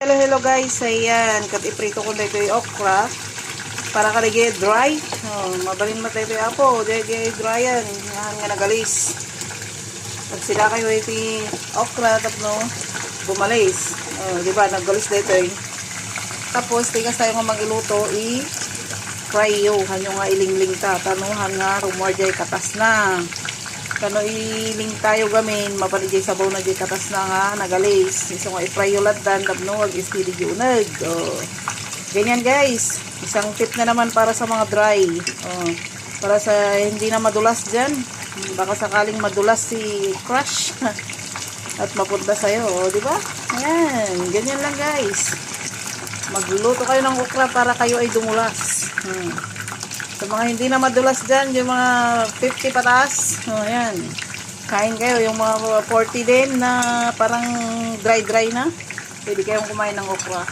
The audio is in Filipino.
Hello guys, ayan, kat-iprito ko dito yung okra para kaligi dry. Mabalin matay ito apo, dito dry yan, nga nagalis. Pag sila kayo ito okra, tapno, bumalis. Diba, nagalis dito eh. Tapos, tigas tayo nga mag-iluto, fry yung nga ilingling ta, tanuhan nga, rumor jay katas na. Kano iling tayo gamin, mapaligay sabaw na di katas na nga, nagalis. Iso nga i-fry yung laddan, tapno, wag istili di unag. Ganyan guys, isang tip na naman para sa mga dry. Para sa hindi na madulas dyan. Baka sakaling madulas si crush. At mapunta sa'yo, di ba? Ayan, ganyan lang guys. Magluluto kayo ng okra para kayo ay dumulas. Sa mga hindi na madulas dyan, yung mga 50 pataas, ayan, kain kayo. Yung mga 40 din na parang dry na, pwede kayong kumain ng okra.